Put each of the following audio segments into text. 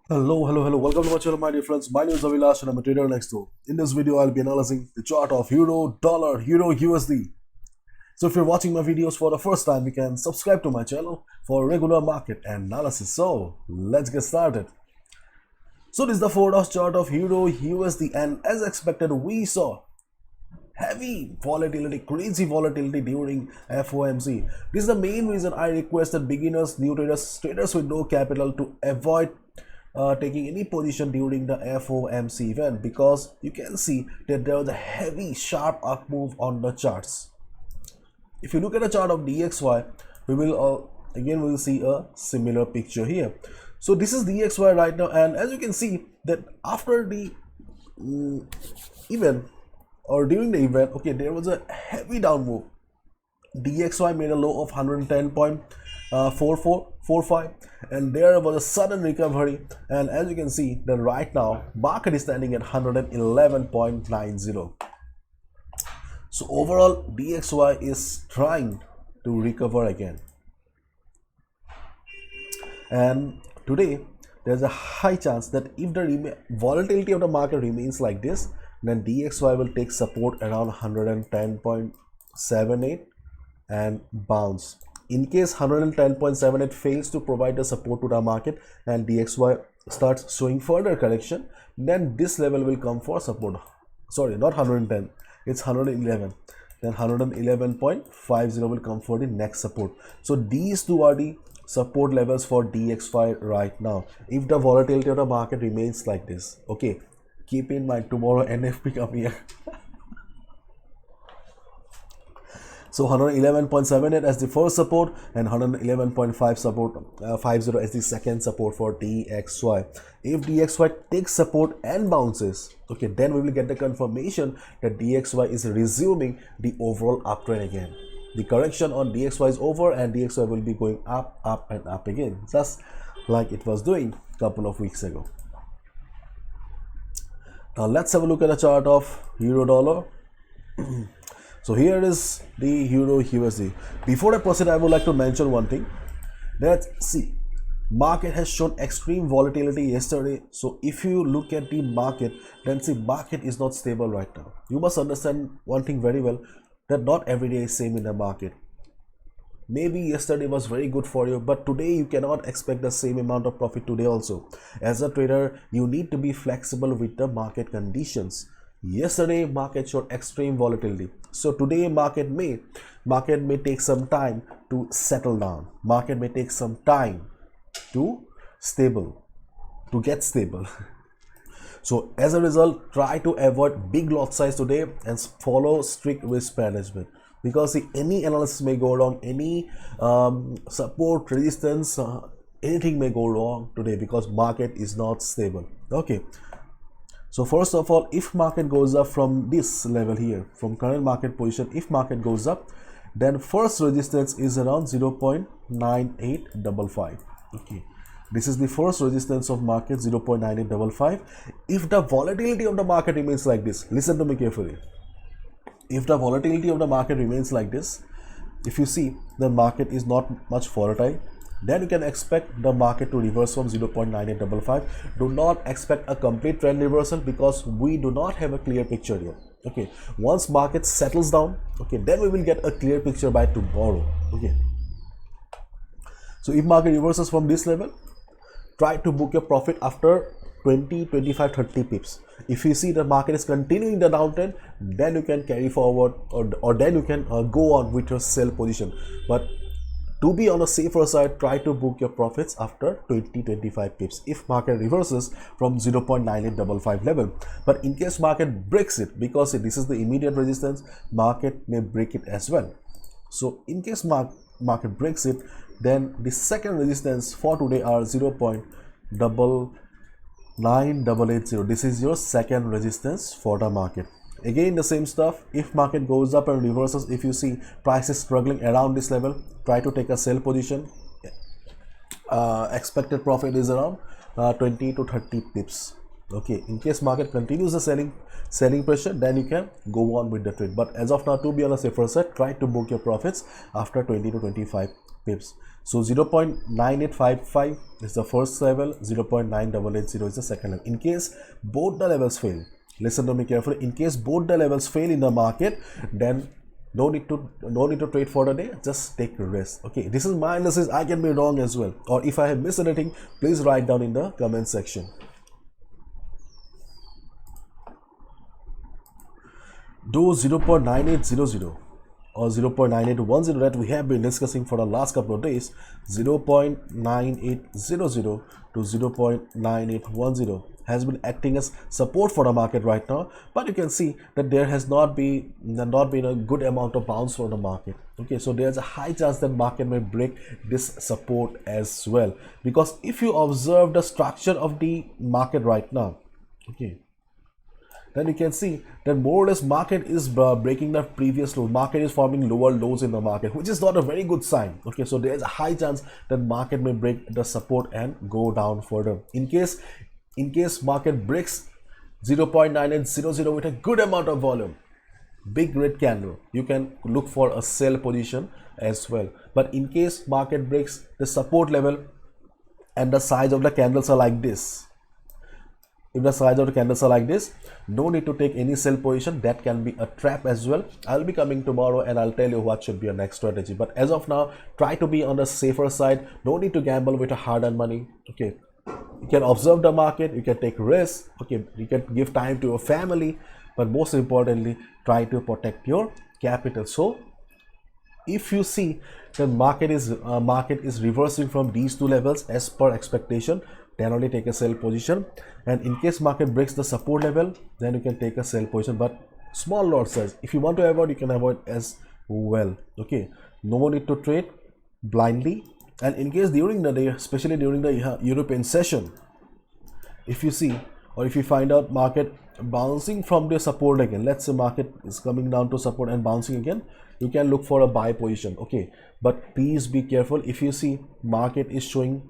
Hello. Welcome to my channel, my dear friends. My name is Avilash and I'm a trader next door. In this video, I'll be analyzing the chart of Euro, Dollar, Euro, USD. So if you're watching my videos for the first time, you can subscribe to my channel for regular market analysis. So let's get started. So this is the 4 hours chart of Euro, USD, and as expected, we saw heavy volatility, crazy volatility during FOMC. This is the main reason I requested beginners, new traders, traders with no capital to avoid taking any position during the FOMC event, because you can see that there was a heavy sharp up move on the charts. If you look at the chart of DXY, we will see a similar picture here. So this is DXY right now, and as you can see that after the event or during the event, okay, there was a heavy down move. DXY made a low of 110.4445 and there was a sudden recovery, and as you can see that right now market is standing at 111.90. so overall DXY is trying to recover again, and today there's a high chance that if the volatility of the market remains like this, then DXY will take support around 110.78 and bounce. In case 110.78 fails to provide the support to the market and DXY starts showing further correction, then this level will come for support. Sorry, not 110, it's 111. Then 111.50 will come for the next support. So these two are the support levels for DXY right now if the volatility of the market remains like this. Okay, keep in mind tomorrow NFP come here. So 111.78 as the first support and 111.5 support 50 as the second support for DXY. If DXY takes support and bounces, okay, then we will get the confirmation that DXY is resuming the overall uptrend again. The correction on DXY is over and DXY will be going up and up again, just like it was doing a couple of weeks ago. Now let's have a look at the chart of Euro Dollar. So here is the Euro USD. Before I proceed, I would like to mention one thing. Let's see, market has shown extreme volatility yesterday. So if you look at the market, then see market is not stable right now. You must understand one thing very well, that not every day is same in the market. Maybe yesterday was very good for you, but today you cannot expect the same amount of profit today also. As a trader, you need to be flexible with the market conditions. Yesterday market showed extreme volatility, so today market may take some time to settle down. Market may take some time to get stable. So as a result, try to avoid big lot size today and follow strict risk management, because any analysis may go wrong, any support, resistance, anything may go wrong today because market is not stable. Okay, so first of all, if market goes up from this level here, from current market position, if market goes up, then first resistance is around 0.9855. okay, this is the first resistance of market, 0.9855. if the volatility of the market remains like this, listen to me carefully, if the volatility of the market remains like this, if you see the market is not much volatile, then you can expect the market to reverse from 0.9855. do not expect a complete trend reversal because we do not have a clear picture here. Okay, once market settles down, okay, then we will get a clear picture by tomorrow. Okay, so if market reverses from this level, try to book your profit after 20, 25, 30 pips. If you see the market is continuing the downtrend, then you can carry forward, or then you can go on with your sell position. But to be on a safer side, try to book your profits after 20-25 pips if market reverses from 0.9855 level. But in case market breaks it, because this is the immediate resistance, market may break it as well. So in case market breaks it, then the second resistance for today are 0.99880. this is your second resistance for the market. Again the same stuff, if market goes up and reverses, if you see price is struggling around this level, try to take a sell position. Expected profit is around 20 to 30 pips. Okay, in case market continues the selling pressure, then you can go on with the trade. But as of now, to be on a safer side, try to book your profits after 20 to 25 pips. So 0.9855 is the first level, 0.9880 is the second level. In case both the levels fail, listen to me carefully, in case both the levels fail in the market, then no need to trade for the day, just take a risk. Okay, this is my analysis, I can be wrong as well, or if I have missed anything, please write down in the comment section. Those 0.9800 or 0.9810 that we have been discussing for the last couple of days, 0.9800 to 0.9810 has been acting as support for the market right now, but you can see that there has not been a good amount of bounce for the market. Okay, so there's a high chance that market may break this support as well, because if you observe the structure of the market right now, okay, then you can see that more or less market is breaking the previous low. Market is forming lower lows in the market, which is not a very good sign. Okay, so there's a high chance that market may break the support and go down further. In case market breaks 0.9800 with a good amount of volume, big red candle, you can look for a sell position as well. But in case market breaks the support level and the size of the candles are like this, if the size of the candles are like this, no need to take any sell position. That can be a trap as well. I'll be coming tomorrow and I'll tell you what should be your next strategy. But as of now, try to be on the safer side. No need to gamble with a hard-earned money. Okay, you can observe the market, you can take risks. Okay, you can give time to your family, but most importantly, try to protect your capital. So if you see the market is reversing from these two levels as per expectation, then only take a sell position. And in case market breaks the support level, then you can take a sell position, but small lot size. If you want to avoid, you can avoid as well. Okay, no need to trade blindly. And in case during the day, especially during the European session, if you see or if you find out market bouncing from the support again, let's say market is coming down to support and bouncing again, you can look for a buy position. Okay, but please be careful. If you see market is showing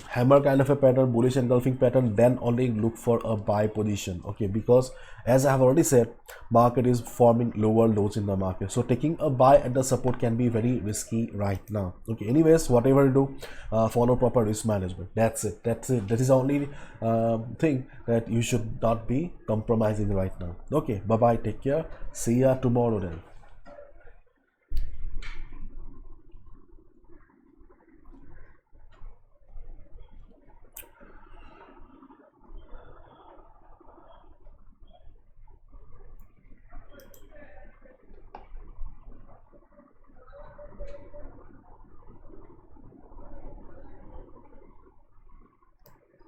hammer kind of a pattern, bullish engulfing pattern, then only look for a buy position. Okay, because as I have already said, market is forming lower lows in the market, so taking a buy at the support can be very risky right now. Okay, anyways, whatever you do, follow proper risk management. That's it. That is the only thing that you should not be compromising right now. Okay, bye bye, take care, see ya tomorrow then.